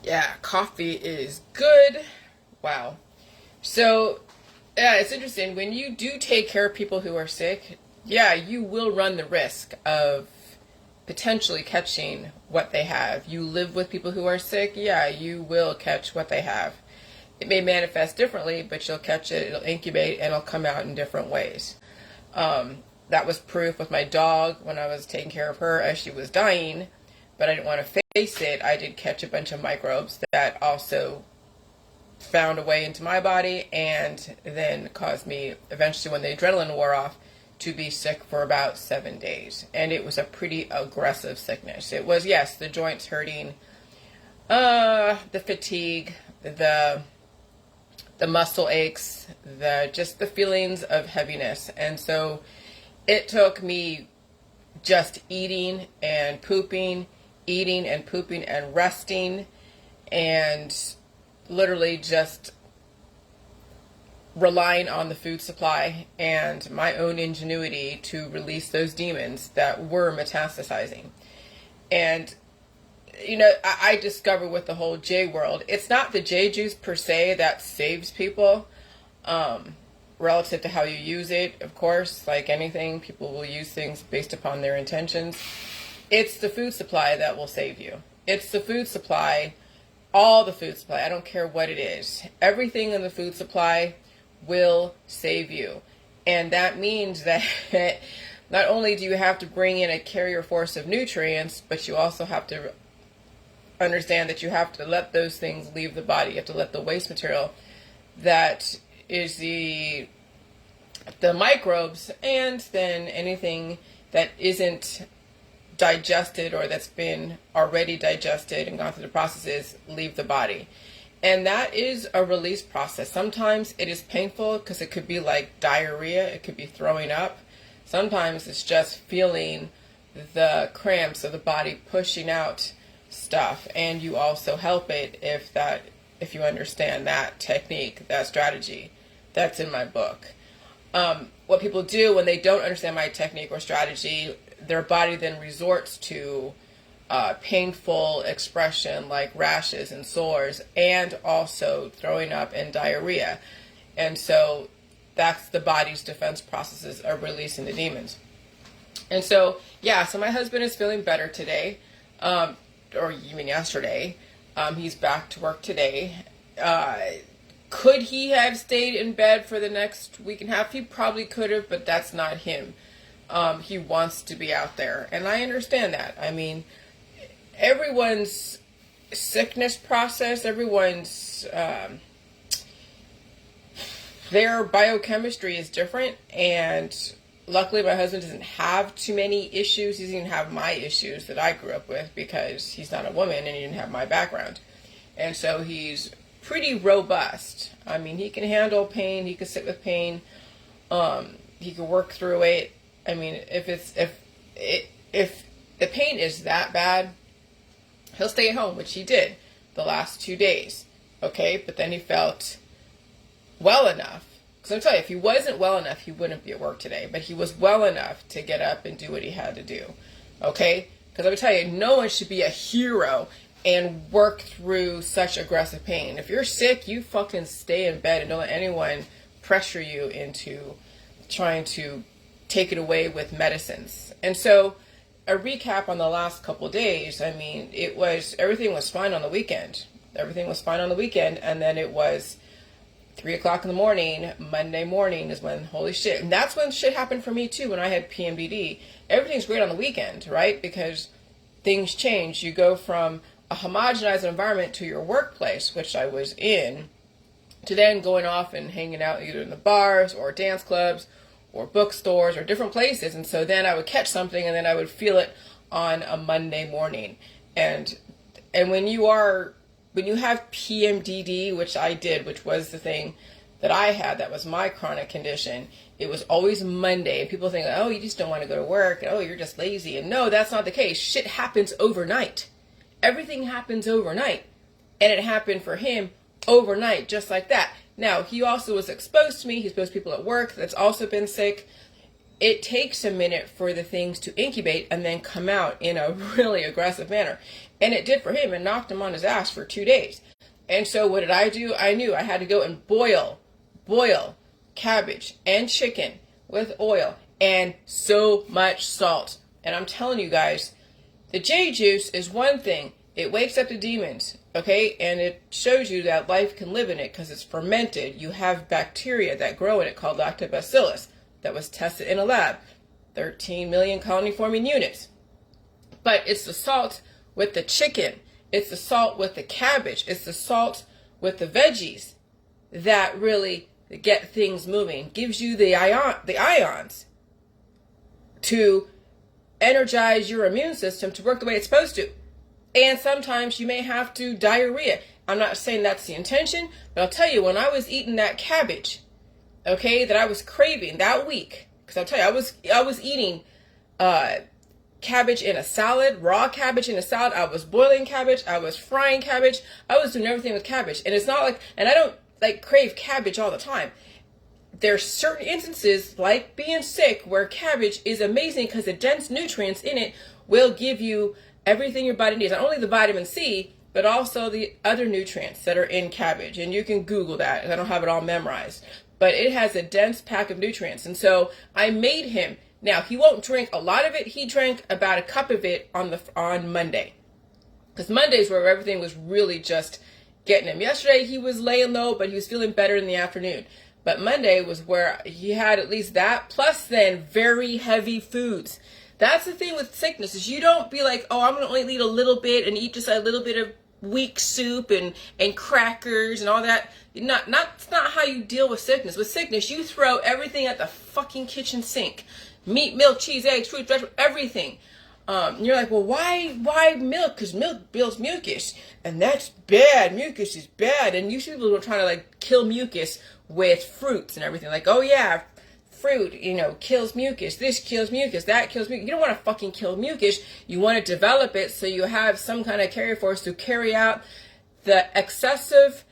Yeah, coffee is good. Wow. So, yeah, it's interesting. When you do take care of people who are sick, yeah, you will run the risk of potentially catching what they have. You live with people who are sick, yeah, you will catch what they have. It may manifest differently, but you'll catch it, it'll incubate, and it'll come out in different ways. That was proof with my dog when I was taking care of her as she was dying, but I didn't want to face it. I did catch a bunch of microbes that also found a way into my body and then caused me, eventually when the adrenaline wore off, to be sick for about 7 days. And it was a pretty aggressive sickness. It was, yes, the joints hurting, the fatigue, the muscle aches, just the feelings of heaviness. And so it took me just eating and pooping and resting, and literally just relying on the food supply and my own ingenuity to release those demons that were metastasizing. And I discovered with the whole J world, it's not the J juice per se that saves people, relative to how you use it. Of course, like anything, people will use things based upon their intentions. It's the food supply that will save you. It's the food supply, all the food supply. I don't care what it is. Everything in the food supply will save you. And that means that not only do you have to bring in a carrier force of nutrients, but you also have to understand that you have to let those things leave the body. You have to let the waste material that is the microbes, and then anything that isn't digested or that's been already digested and gone through the processes, leave the body. And that is a release process. Sometimes it is painful because it could be like diarrhea, it could be throwing up. Sometimes it's just feeling the cramps of the body pushing out stuff, and you also help it if you understand that technique, that strategy. That's in my book. What people do when they don't understand my technique or strategy, their body then resorts to painful expression like rashes and sores, and also throwing up and diarrhea. And so that's the body's defense processes of releasing the demons. And so, yeah, so my husband is feeling better today, or you mean yesterday. He's back to work today. Could he have stayed in bed for the next week and a half? He probably could have, but that's not him. He wants to be out there, and I understand that. I mean, everyone's sickness process, everyone's their biochemistry is different, and luckily my husband doesn't have too many issues. He doesn't even have my issues that I grew up with, because he's not a woman and he didn't have my background. And so he's pretty robust. I mean, he can handle pain, he can sit with pain, he can work through it. I mean, if the pain is that bad, he'll stay at home, which he did the last 2 days. Okay, but then he felt well enough. Because I'm telling you, if he wasn't well enough, he wouldn't be at work today. But he was well enough to get up and do what he had to do. Okay? Because I would tell you, no one should be a hero and work through such aggressive pain. If you're sick, you fucking stay in bed and don't let anyone pressure you into trying to take it away with medicines. And so, a recap on the last couple days, I mean, everything was fine on the weekend. Everything was fine on the weekend, and then it was 3 o'clock in the morning, Monday morning is when, holy shit. And that's when shit happened for me too, when I had PMDD. Everything's great on the weekend, right? Because things change. You go from a homogenized environment to your workplace, which I was in, to then going off and hanging out either in the bars or dance clubs or bookstores or different places. And so then I would catch something, and then I would feel it on a Monday morning. And when you have PMDD, which I did, which was the thing that I had, that was my chronic condition, it was always Monday. And people think, oh, you just don't want to go to work. Oh, you're just lazy. And no, that's not the case. Shit happens overnight. Everything happens overnight. And it happened for him overnight, just like that. Now, he also was exposed to me. He's exposed to people at work that's also been sick. it takes a minute for the things to incubate and then come out in a really aggressive manner. And it did for him, and knocked him on his ass for 2 days. And so what did I do? I knew I had to go and boil cabbage and chicken with oil and so much salt. And I'm telling you guys, the J juice is one thing. It wakes up the demons, okay? And it shows you that life can live in it because it's fermented. You have bacteria that grow in it called lactobacillus that was tested in a lab. 13 million colony forming units. But it's the salt with the chicken. It's the salt with the cabbage. It's the salt with the veggies that really get things moving. Gives you the ions to energize your immune system to work the way it's supposed to. And sometimes you may have to diarrhea. I'm not saying that's the intention, but I'll tell you, when I was eating that cabbage, okay, that I was craving that week, because I'll tell you, I was eating cabbage in a salad, raw cabbage in a salad. I was boiling cabbage. I was frying cabbage. I was doing everything with cabbage. And it's not like, and I don't like crave cabbage all the time. There's certain instances, like being sick, where cabbage is amazing because the dense nutrients in it will give you everything your body needs. Not only the vitamin C, but also the other nutrients that are in cabbage. And you can Google that, and I don't have it all memorized. But it has a dense pack of nutrients. And so I made him. Now, he won't drink a lot of it. He drank about a cup of it on Monday. Because Monday's where everything was really just getting him. Yesterday, he was laying low, but he was feeling better in the afternoon. But Monday was where he had at least that, plus then very heavy foods. That's the thing with sickness, is you don't be like, oh, I'm going to only eat a little bit and eat just a little bit of weak soup and crackers and all that. That's not how you deal with sickness. With sickness, you throw everything at the fucking kitchen sink. Meat, milk, cheese, eggs, fruit, vegetables, everything. You're like, well, why milk? Because milk builds mucus, and that's bad. Mucus is bad. And you see people who are trying to like kill mucus with fruits and everything. Like, oh yeah, fruit, kills mucus. This kills mucus. That kills mucus. You don't want to fucking kill mucus. You want to develop it so you have some kind of carrier force to carry out the excessive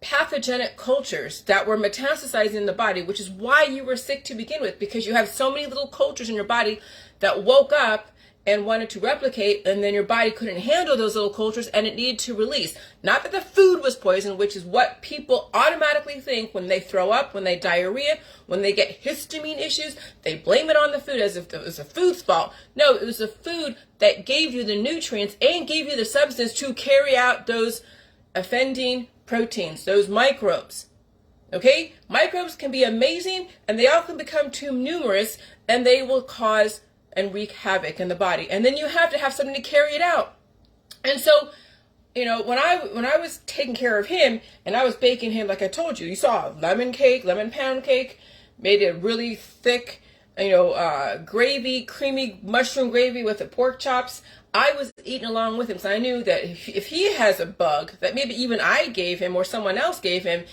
pathogenic cultures that were metastasizing in the body, which is why you were sick to begin with, because you have so many little cultures in your body that woke up and wanted to replicate, and then your body couldn't handle those little cultures and it needed to release. Not that the food was poisoned, which is what people automatically think when they throw up, when they diarrhea, when they get histamine issues. They blame it on the food as if it was the food's fault. No, it was the food that gave you the nutrients and gave you the substance to carry out those offending proteins, those microbes. Okay? Microbes can be amazing, and they all can become too numerous, and they will cause and wreak havoc in the body. And then you have to have something to carry it out. And so, when I was taking care of him, and I was baking him, like I told you, you saw lemon pound cake, made it really thick, gravy, creamy mushroom gravy with the pork chops. I was eating along with him, so I knew that if he has a bug that maybe even I gave him or someone else gave him,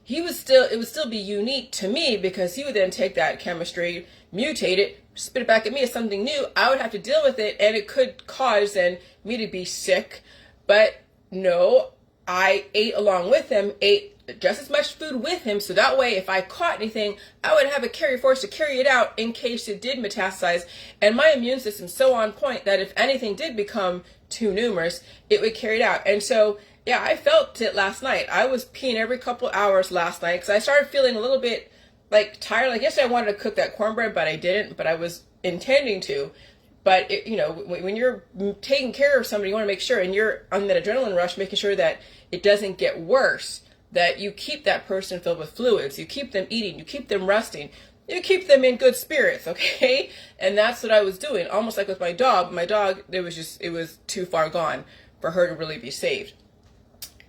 it would still be unique to me, because he would then take that chemistry, mutate it, spit it back at me as something new. I would have to deal with it, and it could cause then me to be sick. But no, I ate along with him, ate just as much food with him, so that way if I caught anything, I would have a carrier force to carry it out in case it did metastasize. And my immune system's so on point that if anything did become too numerous, it would carry it out. And so, yeah, I felt it last night. I was peeing every couple hours last night because I started feeling a little bit like tired. Like yesterday I wanted to cook that cornbread, but I didn't, but I was intending to. But when you're taking care of somebody, you want to make sure, and you're on that adrenaline rush, making sure that it doesn't get worse, that you keep that person filled with fluids, you keep them eating, you keep them resting, you keep them in good spirits, okay? And that's what I was doing, almost like with my dog. My dog, it was too far gone for her to really be saved.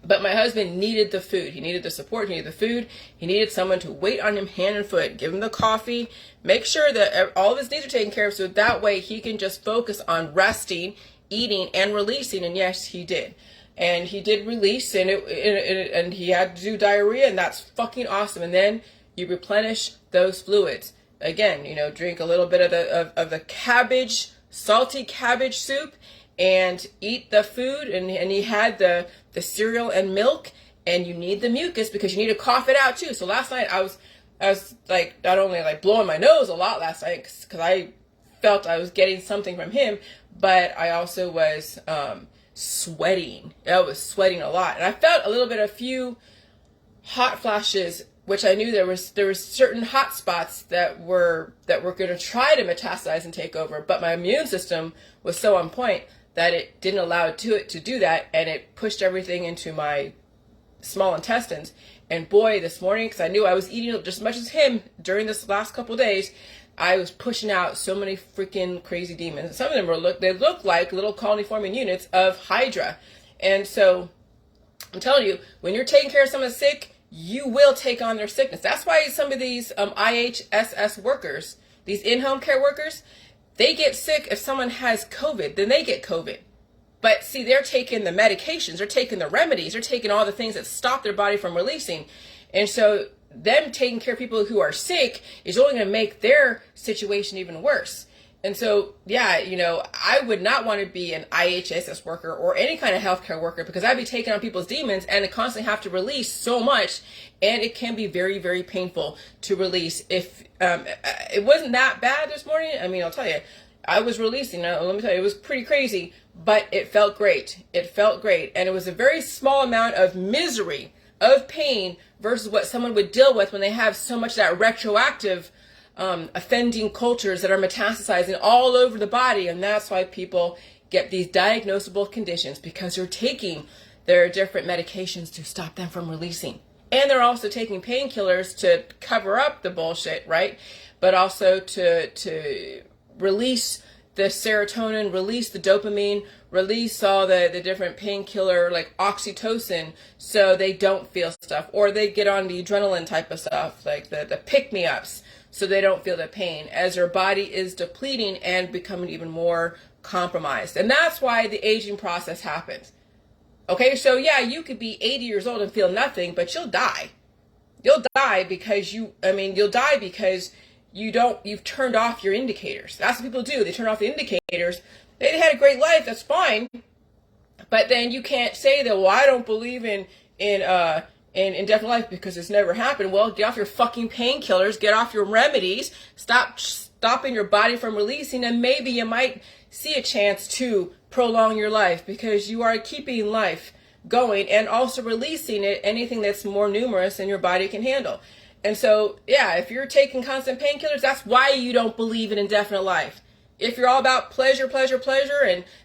But my husband needed the food. He needed the support. He needed the food. He needed someone to wait on him hand and foot, give him the coffee, make sure that all of his needs are taken care of, so that way he can just focus on resting, eating, and releasing. And yes, he did. And he did release, and and he had to do diarrhea, and that's fucking awesome. And then you replenish those fluids. Again, drink a little bit of the cabbage, salty cabbage soup, and eat the food. And he had the cereal and milk, and you need the mucus because you need to cough it out too. So last night I I was like not only like blowing my nose a lot last night because I felt I was getting something from him, but I also was sweating. I was sweating a lot, and I felt a few hot flashes, which I knew there was certain hot spots that were going to try to metastasize and take over, but my immune system was so on point that it didn't allow it to do that, and it pushed everything into my small intestines. And boy, this morning, because I knew I was eating just as much as him during this last couple of days, I was pushing out so many freaking crazy demons. Some of them look like little colony forming units of Hydra. And so I'm telling you, when you're taking care of someone sick, you will take on their sickness. That's why some of these IHSS workers, these in-home care workers, they get sick if someone has COVID, then they get COVID. But see, they're taking the medications, they're taking the remedies, they're taking all the things that stop their body from releasing. And so them taking care of people who are sick is only going to make their situation even worse. And so, yeah, I would not want to be an IHSS worker or any kind of healthcare worker, because I'd be taking on people's demons and constantly have to release so much. And it can be very, very painful to release. If it wasn't that bad this morning, I mean, I'll tell you, I was releasing. Let me tell you, it was pretty crazy, but it felt great. It felt great. And it was a very small amount of misery, of pain, versus what someone would deal with when they have so much of that retroactive offending cultures that are metastasizing all over the body. And that's why people get these diagnosable conditions, because they're taking their different medications to stop them from releasing. And they're also taking painkillers to cover up the bullshit, right? But also to release the serotonin, release the dopamine, release all the different painkiller like oxytocin, so they don't feel stuff. Or they get on the adrenaline type of stuff, like the pick-me-ups, so they don't feel the pain as their body is depleting and becoming even more compromised. And that's why the aging process happens. Okay, so yeah, you could be 80 years old and feel nothing, but you'll die. You'll die because you've turned off your indicators. That's what people do. They turn off the indicators. They had a great life, that's fine. But then you can't say that, well, I don't believe in indefinite life because it's never happened. Well, get off your fucking painkillers, get off your remedies, stop stopping your body from releasing, and maybe you might see a chance to prolong your life, because you are keeping life going and also releasing anything that's more numerous than your body can handle. And so, yeah, if you're taking constant painkillers, that's why you don't believe in indefinite life. If you're all about pleasure,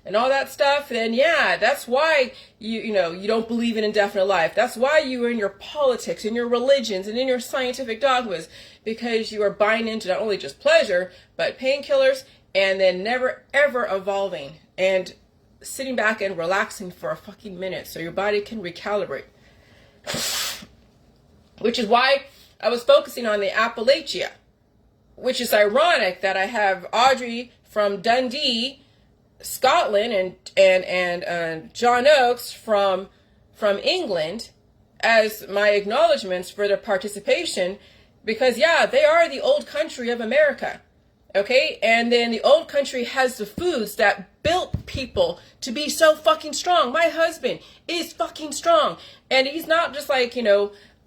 and all that stuff, then yeah, that's why you don't believe in indefinite life. That's why you are in your politics, in your religions, and in your scientific dogmas, because you are buying into not only just pleasure, but painkillers, and then never ever evolving and sitting back and relaxing for a fucking minute so your body can recalibrate. Which is why I was focusing on the Appalachia, which is ironic that I have Audrey from Dundee, Scotland, and John Oakes from England as my acknowledgments for their participation, because yeah, they are the old country of America. Okay, and then the old country has the foods that built people to be so fucking strong. My husband is fucking strong, and he's not just like,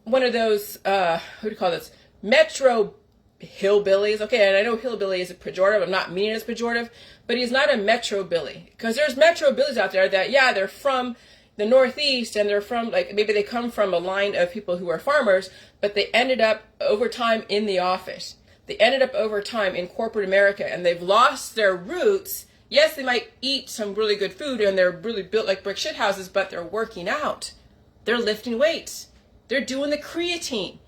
one of those, what do you call this, metro hillbillies. Okay, and I know hillbilly is a pejorative. I'm not meaning it as pejorative, but he's not a metro billy, because there's metro billies out there that, yeah, they're from the Northeast, and they're from, like, maybe they come from a line of people who are farmers, but they ended up over time in the office. They ended up over time in corporate America, and they've lost their roots. Yes, they might eat some really good food, and they're really built like brick shit houses, but they're working out. They're lifting weights. They're doing the creatine.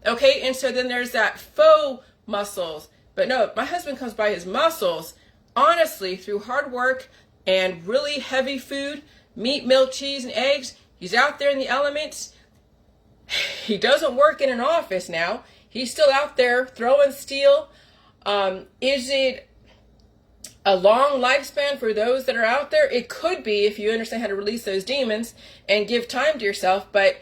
Okay, and so then there's that faux muscles. But no, my husband comes by his muscles, honestly, through hard work and really heavy food, meat, milk, cheese, and eggs. He's out there in the elements. He doesn't work in an office now. He's still out there throwing steel. Is it a long lifespan for those that are out there? It could be, if you understand how to release those demons and give time to yourself. But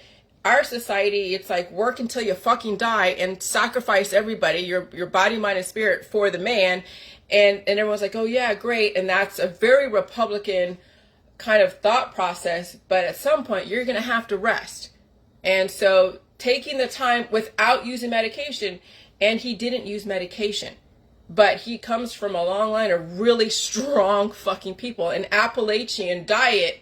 our society, it's like work until you fucking die and sacrifice everybody, your body, mind, and spirit for the man. And everyone's like, oh yeah, great. And that's a very Republican kind of thought process. But at some point, you're going to have to rest. And so taking the time without using medication, and he didn't use medication. But he comes from a long line of really strong fucking people. An Appalachian diet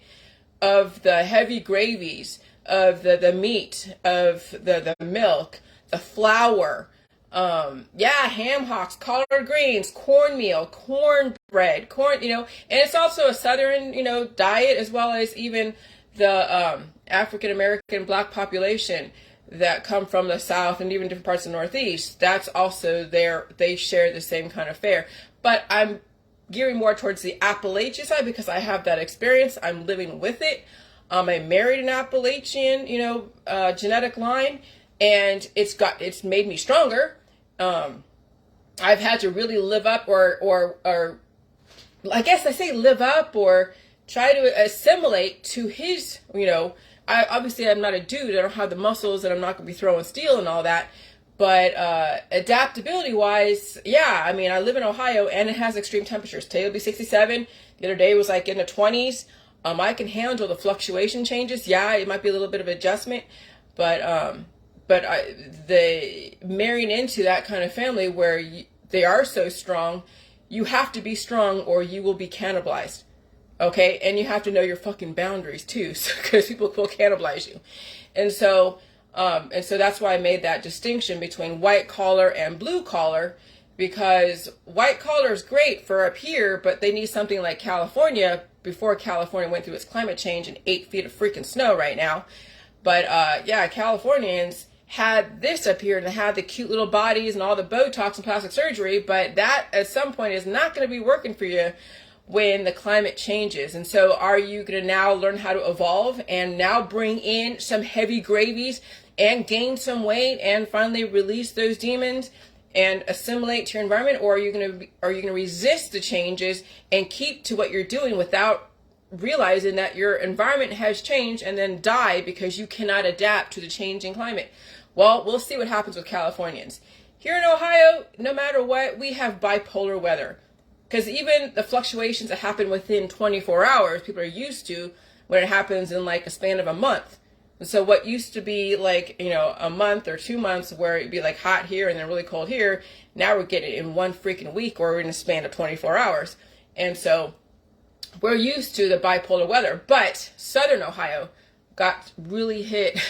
of the heavy gravies, of the meat, of the milk, the flour, ham hocks, collard greens, cornmeal, cornbread, and it's also a southern, diet, as well as even the African American black population that come from the South and even different parts of the Northeast. That's also there. They share the same kind of fare. But I'm gearing more towards the Appalachian side because I have that experience. I'm living with it. I married an Appalachian, genetic line, and it's made me stronger. I've had to really live up or I guess I say live up or try to assimilate to his, I'm not a dude. I don't have the muscles, and I'm not going to be throwing steel and all that. But adaptability wise, I live in Ohio, and it has extreme temperatures. Today will be 67. The other day was like in the 20s. I can handle the fluctuation changes. It might be a little bit of adjustment, but the marrying into that kind of family where they are so strong, you have to be strong or you will be cannibalized. Okay, and you have to know your fucking boundaries too, because people will cannibalize you, and so that's why I made that distinction between white collar and blue collar, because white collar is great for up here, but they need something like California before California went through its climate change and 8 feet of freaking snow right now. But Californians had this up here and they had the cute little bodies and all the Botox and plastic surgery, but that at some point is not going to be working for you when the climate changes. And so are you going to now learn how to evolve and now bring in some heavy gravies and gain some weight and finally release those demons and assimilate to your environment, or are you going to resist the changes and keep to what you're doing without realizing that your environment has changed and then die because you cannot adapt to the changing climate? Well, we'll see what happens with Californians. Here in Ohio, no matter what, we have bipolar weather. Because even the fluctuations that happen within 24 hours, people are used to when it happens in like a span of a month. And so what used to be like, a month or 2 months where it'd be like hot here and then really cold here, now we're getting it in one freaking week or in a span of 24 hours. And so we're used to the bipolar weather. But Southern Ohio got really hit.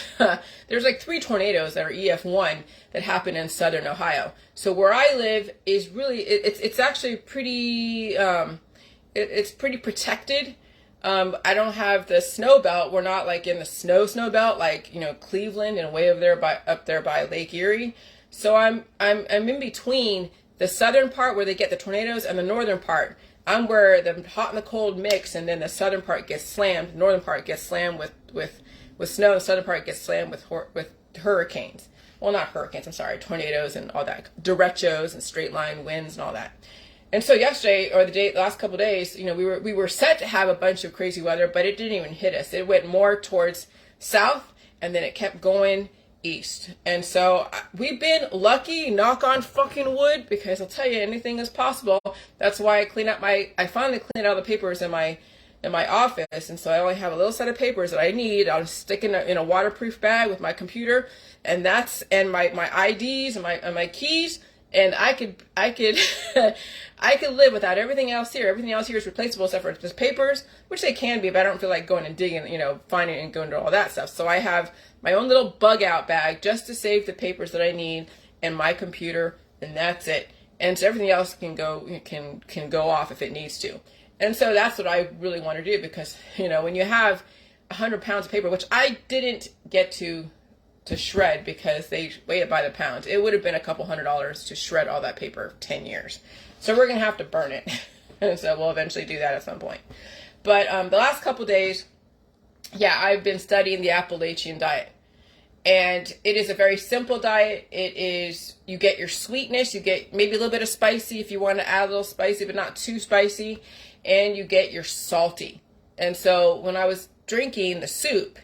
There's like 3 tornadoes that are EF1 that happen in Southern Ohio. So where I live is really, it's actually pretty, it's pretty protected. I don't have the snow belt. We're not like in the snow belt, like, Cleveland and way up there by Lake Erie. So I'm in between the southern part where they get the tornadoes and the northern part. I'm where the hot and the cold mix, and then the southern part gets slammed. The northern part gets slammed with snow. The southern part gets slammed with hurricanes. Well, not hurricanes, I'm sorry, tornadoes and all that. Derechos and straight line winds and all that. And so yesterday, or the last couple of days, we were set to have a bunch of crazy weather, but it didn't even hit us. It went more towards south, and then it kept going east. And so we've been lucky, knock on fucking wood, because I'll tell you, anything is possible. That's why I finally cleaned out the papers in my office, and so I only have a little set of papers that I need. I'll stick in a waterproof bag with my computer, and my IDs and my keys, and I could I could live without everything else here. Everything else here is replaceable except for just papers, which they can be, but I don't feel like going and digging, finding and going to all that stuff. So I have my own little bug out bag just to save the papers that I need and my computer, and that's it. And so everything else can go off if it needs to. And so that's what I really want to do, because, when you have 100 pounds of paper, which I didn't get to shred because they weigh it by the pound. It would have been a couple $100 to shred all that paper 10 years. So we're going to have to burn it. And so we'll eventually do that at some point. But the last couple days, I've been studying the Appalachian diet. And it is a very simple diet. It is, you get your sweetness, you get maybe a little bit of spicy if you want to add a little spicy, but not too spicy. And you get your salty. And so when I was drinking the soup,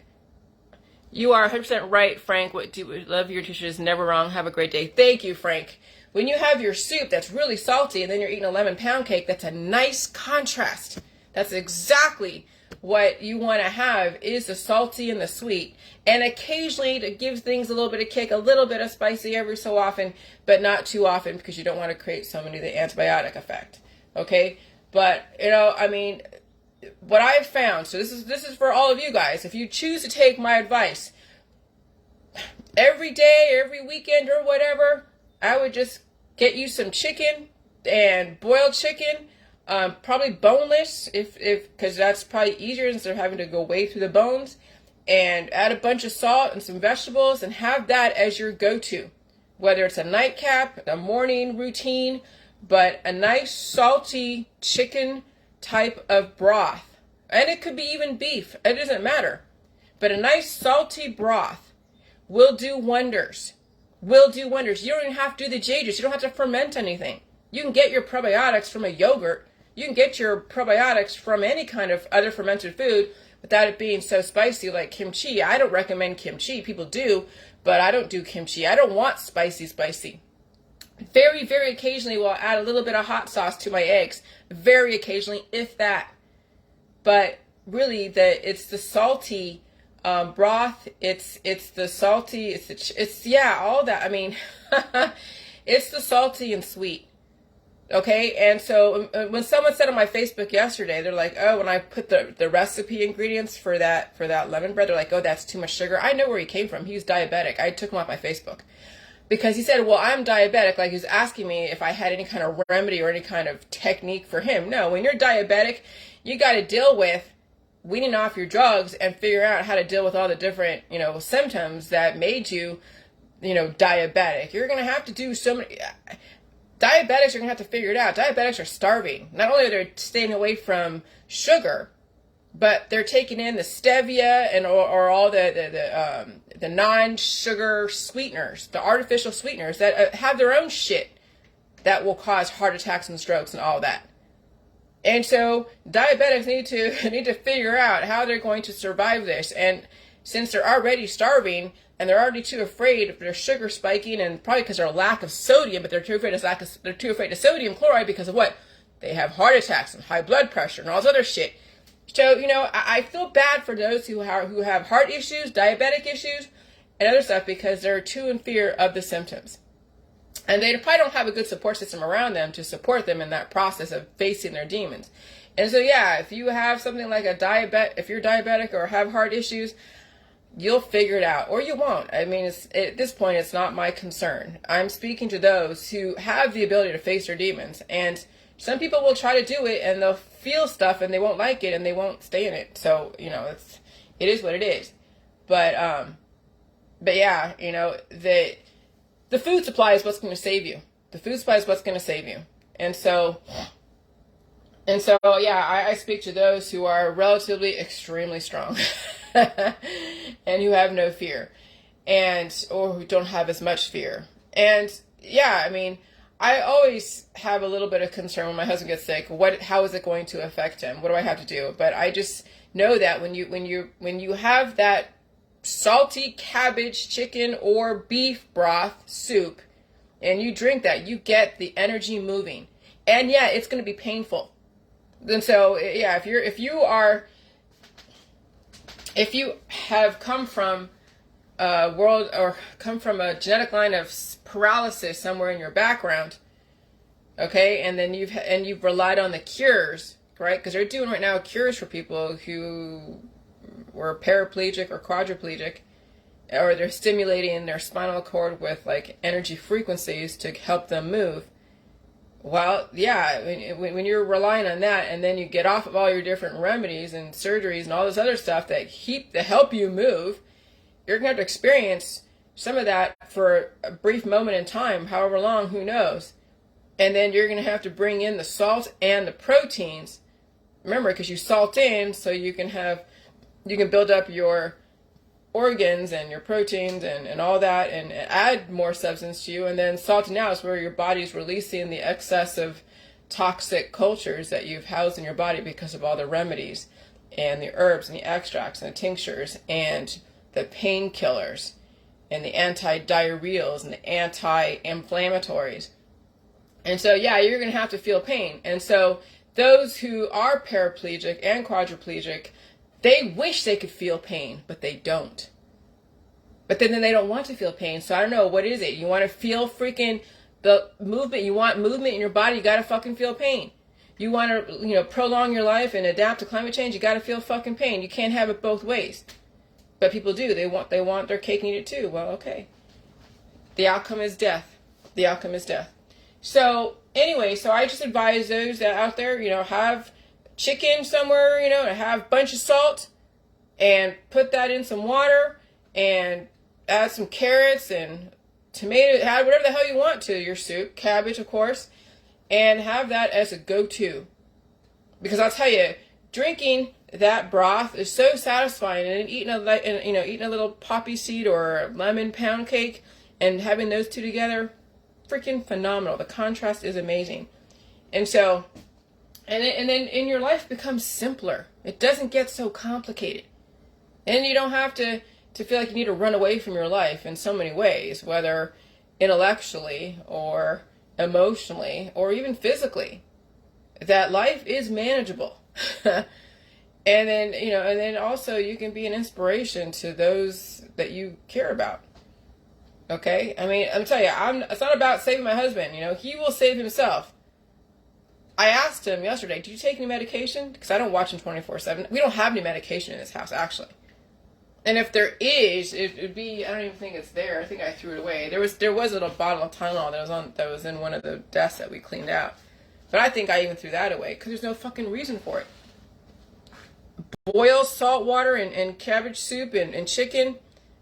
you are 100% right, Frank. Love your dishes, never wrong. Have a great day. Thank you, Frank. When you have your soup that's really salty and then you're eating a lemon pound cake, that's a nice contrast. That's exactly what you want to have is the salty and the sweet, and occasionally to give things a little bit of kick, a little bit of spicy every so often, but not too often, because you don't want to create so many the antibiotic effect. Okay, but I mean, what I've found, so this is for all of you guys. If you choose to take my advice, every day, every weekend, or whatever, I would just get you some chicken and boiled chicken. Probably boneless, because that's probably easier instead of having to go wade through the bones, and add a bunch of salt and some vegetables and have that as your go-to, whether it's a nightcap, a morning routine, but a nice salty chicken type of broth, and it could be even beef, it doesn't matter, but a nice salty broth will do wonders. You don't even have to do the J juice. You don't have to ferment anything. You can get your probiotics from a yogurt. You can get your probiotics from any kind of other fermented food without it being so spicy, like kimchi. I don't recommend kimchi. People do, but I don't do kimchi. I don't want spicy. Very, very occasionally will add a little bit of hot sauce to my eggs. Very occasionally, if that. But really, it's the salty broth. It's the salty. It's all that. I mean, it's the salty and sweet. Okay, and so when someone said on my Facebook yesterday, they're like, oh, when I put the recipe ingredients for that lemon bread, they're like, oh, that's too much sugar. I know where he came from. He was diabetic. I took him off my Facebook because he said, well, I'm diabetic. Like, he was asking me if I had any kind of remedy or any kind of technique for him. No, when you're diabetic, you got to deal with weaning off your drugs and figure out how to deal with all the different, symptoms that made you, diabetic. You're going to have to do so many. Diabetics are going to have to figure it out. Diabetics are starving. Not only are they staying away from sugar, but they're taking in the stevia and or all the non-sugar sweeteners, the artificial sweeteners that have their own shit that will cause heart attacks and strokes and all that. And so diabetics need to figure out how they're going to survive this. And since they're already starving and they're already too afraid of their sugar spiking, and probably because of their lack of sodium, but they're too afraid of sodium chloride because of what? They have heart attacks and high blood pressure and all this other shit. So, I feel bad for those who have heart issues, diabetic issues, and other stuff because they're too in fear of the symptoms. And they probably don't have a good support system around them to support them in that process of facing their demons. And so, if you have something like if you're diabetic or have heart issues, you'll figure it out, or you won't. I mean, at this point, it's not my concern. I'm speaking to those who have the ability to face their demons. And some people will try to do it, and they'll feel stuff, and they won't like it, and they won't stay in it. So, it is what it is. But yeah, the food supply is what's going to save you. The food supply is what's going to save you. And so, I speak to those who are relatively extremely strong and who have no fear, or who don't have as much fear. And I always have a little bit of concern when my husband gets sick. How is it going to affect him? What do I have to do? But I just know that when you have that salty cabbage, chicken, or beef broth soup, and you drink that, you get the energy moving. And it's going to be painful. And so, if you have come from come from a genetic line of paralysis somewhere in your background, okay, and then you've relied on the cures, right? Because they're doing right now cures for people who were paraplegic or quadriplegic, or they're stimulating their spinal cord with like energy frequencies to help them move. Well, when you're relying on that, and then you get off of all your different remedies and surgeries and all this other stuff that help you move, you're going to have to experience some of that for a brief moment in time, however long, who knows. And then you're going to have to bring in the salt and the proteins. Remember, because you salt in so you can build up your organs and your proteins and all that, and add more substance to you. And then salting out is where your body's releasing the excess of toxic cultures that you've housed in your body because of all the remedies and the herbs and the extracts and the tinctures and the painkillers and the anti-diarrheals and the anti-inflammatories. And so, you're going to have to feel pain. And so those who are paraplegic and quadriplegic, they wish they could feel pain, but they don't. But then they don't want to feel pain. So I don't know, what is it? You want to feel freaking the movement. You want movement in your body, you got to fucking feel pain. You want to, prolong your life and adapt to climate change, you got to feel fucking pain. You can't have it both ways. But people do. They want their cake and eat it too. Well, okay. The outcome is death. The outcome is death. So anyway, so I just advise those that out there, have chicken somewhere, and have a bunch of salt and put that in some water and add some carrots and tomato, add whatever the hell you want to your soup, cabbage, of course, and have that as a go-to. Because I'll tell you, drinking that broth is so satisfying, and eating a little poppy seed or lemon pound cake and having those two together, freaking phenomenal. The contrast is amazing. And so, and then in your life becomes simpler. It doesn't get so complicated. And you don't have to feel like you need to run away from your life in so many ways, whether intellectually or emotionally or even physically. That life is manageable. And then also you can be an inspiration to those that you care about. Okay? I mean, I'm telling you, it's not about saving my husband. He will save himself. I asked him yesterday, do you take any medication? Because I don't watch him 24/7. We don't have any medication in this house, actually. And if there is, it would be, I don't even think it's there. I think I threw it away. There was a little bottle of Tylenol that was in one of the desks that we cleaned out. But I think I even threw that away because there's no fucking reason for it. Boil salt water and cabbage soup and chicken.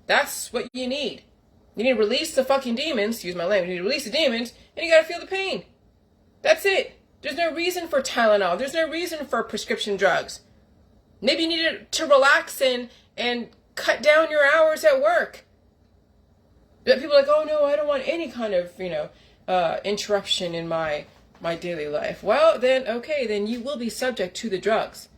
That's what you need. You need to release the fucking demons. Excuse my language. You need to release the demons, and you gotta feel the pain. That's it. There's no reason for Tylenol. There's no reason for prescription drugs. Maybe you need to relax and cut down your hours at work. But people are like, oh no, I don't want any kind of, interruption in my daily life. Well, then, okay, then you will be subject to the drugs.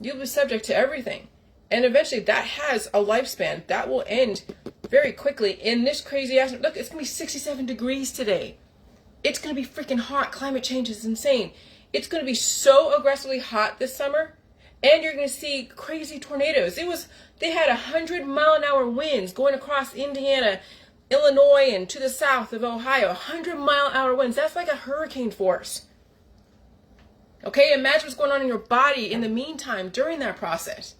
You'll be subject to everything. And eventually that has a lifespan. That will end very quickly in this crazy ass. Look, it's going to be 67 degrees today. It's going to be freaking hot. Climate change is insane. It's going to be so aggressively hot this summer. And you're going to see crazy tornadoes. They had 100-mile-an-hour winds going across Indiana, Illinois, and to the south of Ohio. 100-mile-an-hour winds. That's like a hurricane force. Okay, imagine what's going on in your body in the meantime during that process.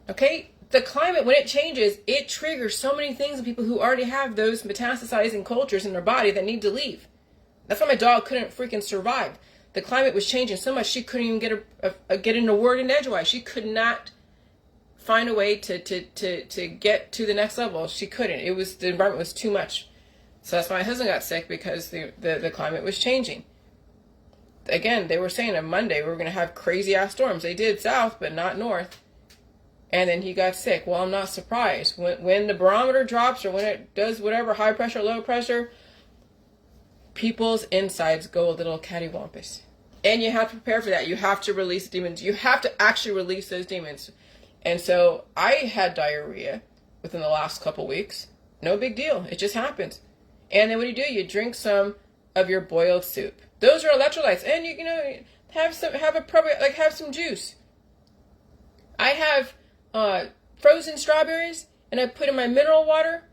Okay, the climate, when it changes, it triggers so many things in people who already have those metastasizing cultures in their body that need to leave. That's why my dog couldn't freaking survive. The climate was changing so much she couldn't even get in a word in edgewise. She could not find a way to get to the next level. She couldn't. The environment was too much. So that's why my husband got sick, because the climate was changing. Again, they were saying on Monday we were going to have crazy ass storms. They did south, but not north. And then he got sick. Well, I'm not surprised. When the barometer drops, or when it does whatever, high pressure, low pressure, people's insides go a little cattywampus. And you have to prepare for that. You have to release demons. You have to actually release those demons. And so I had diarrhea within the last couple weeks. No big deal. It just happens. And then what do? You drink some of your boiled soup. Those are electrolytes. And you have some juice. I have frozen strawberries, and I put in my mineral water,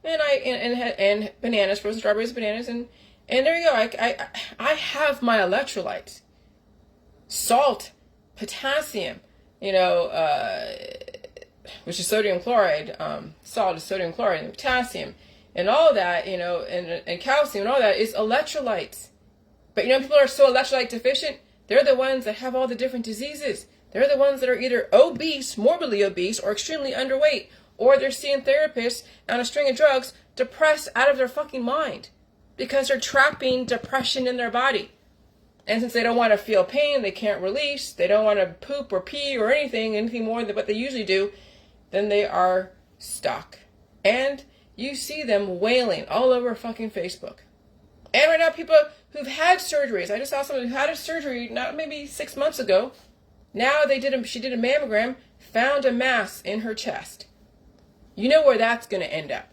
and bananas, frozen strawberries, bananas, and there you go. I have my electrolytes. Salt, potassium, which is sodium chloride. Salt is sodium chloride, and potassium, and all that, and calcium, and all that is electrolytes. But people are so electrolyte deficient. They're the ones that have all the different diseases. They're the ones that are either obese, morbidly obese, or extremely underweight, or they're seeing therapists on a string of drugs, depressed out of their fucking mind, because they're trapping depression in their body. And since they don't want to feel pain, they can't release, they don't want to poop or pee or anything more than what they usually do, then they are stuck. And you see them wailing all over fucking Facebook. And right now, people who've had surgeries, I just saw someone who had a surgery not maybe 6 months ago. Now she did a mammogram, found a mass in her chest. You know where that's going to end up.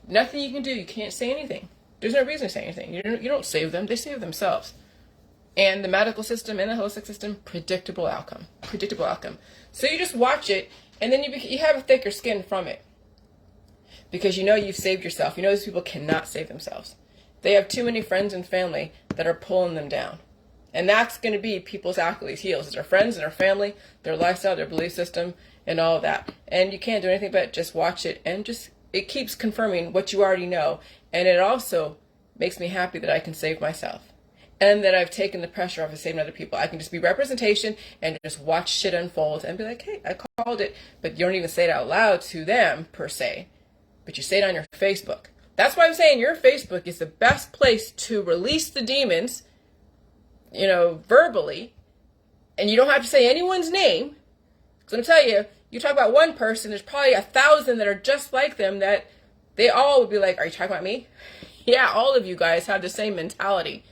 Nothing you can do. You can't say anything. There's no reason to say anything. You don't save them. They save themselves. And the medical system and the holistic system, predictable outcome. Predictable outcome. So you just watch it, and then you have a thicker skin from it. Because you know you've saved yourself. You know these people cannot save themselves. They have too many friends and family that are pulling them down. And that's going to be people's Achilles heels. It's their friends and their family, their lifestyle, their belief system, and all of that. And you can't do anything but just watch it, and just it keeps confirming what you already know. And it also makes me happy that I can save myself. And that I've taken the pressure off of saving other people. I can just be representation and just watch shit unfold and be like, hey, I called it. But you don't even say it out loud to them, per se. But you say it on your Facebook. That's why I'm saying your Facebook is the best place to release the demons, verbally. And you don't have to say anyone's name. Because I'm telling you, you talk about one person, there's probably 1,000 that are just like them that they all would be like, are you talking about me? Yeah, all of you guys have the same mentality.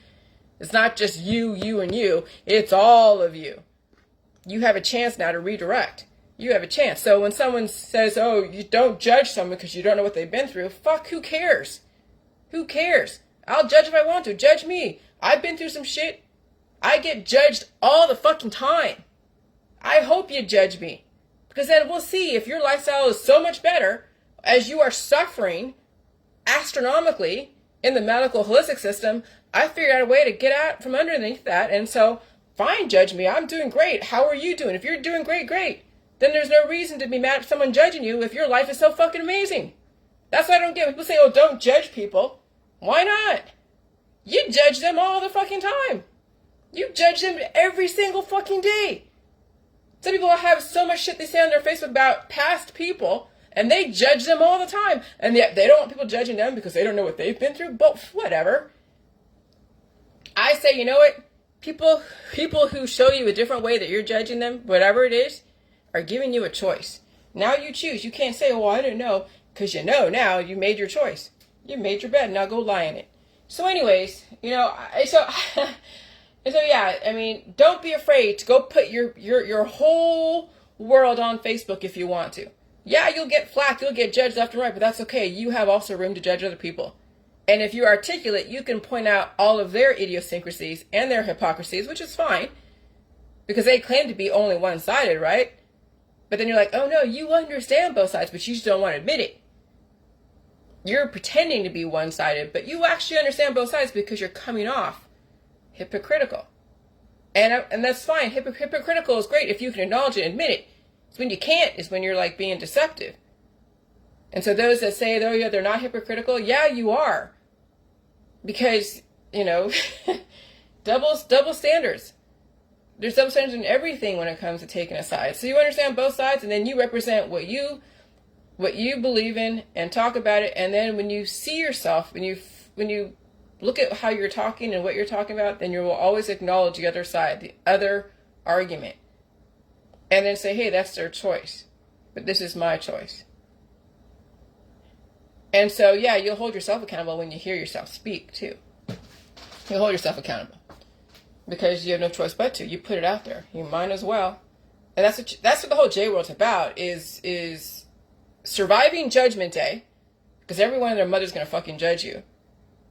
It's not just you, and you. It's all of you. You have a chance now to redirect. You have a chance. So when someone says, oh, you don't judge someone because you don't know what they've been through, fuck, who cares? Who cares? I'll judge if I want to. Judge me. I've been through some shit. I get judged all the fucking time. I hope you judge me. Because then we'll see if your lifestyle is so much better as you are suffering astronomically in the medical holistic system. I figured out a way to get out from underneath that. And so, fine, judge me. I'm doing great. How are you doing? If you're doing great, great. Then there's no reason to be mad at someone judging you if your life is so fucking amazing. That's what I don't get. People say, oh, don't judge people. Why not? You judge them all the fucking time. You judge them every single fucking day. Some people have so much shit they say on their Facebook about past people, and they judge them all the time. And yet they don't want people judging them because they don't know what they've been through. But whatever. I say, you know what? People who show you a different way that you're judging them, whatever it is, are giving you a choice. Now you choose. You can't say, oh, I didn't know. Because you know now. You made your choice. You made your bed. Now go lie in it. So anyways, so yeah, I mean, don't be afraid to go put your whole world on Facebook if you want to. Yeah, you'll get flack. You'll get judged left and right. But that's okay. You have also room to judge other people. And if you're articulate, you can point out all of their idiosyncrasies and their hypocrisies, which is fine. Because they claim to be only one-sided, right? But then you're like, oh no, you understand both sides, but you just don't want to admit it. You're pretending to be one-sided, but you actually understand both sides because you're coming off hypocritical. And that's fine. Hypocritical is great if you can acknowledge it and admit it. It's when you can't is when you're like being deceptive. And so those that say, oh yeah, they're not hypocritical, yeah, you are. Because, double standards. There's double standards in everything when it comes to taking a side. So you understand both sides, and then you represent what you believe in and talk about it. And then when you see yourself, when you look at how you're talking and what you're talking about, then you will always acknowledge the other side, the other argument. And then say, hey, that's their choice. But this is my choice. And so, yeah, you'll hold yourself accountable when you hear yourself speak, too. You'll hold yourself accountable. Because you have no choice but to. You put it out there. You might as well. And that's what the whole J world's about, is surviving Judgment Day. Because everyone and their mother's going to fucking judge you.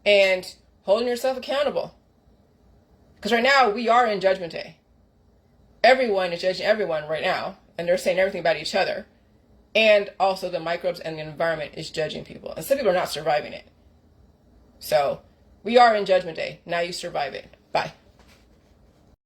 And holding yourself accountable. Because right now, we are in Judgment Day. Everyone is judging everyone right now. And they're saying everything about each other. And also the microbes and the environment is judging people. And some people are not surviving it. So, we are in Judgment Day. Now you survive it. Bye.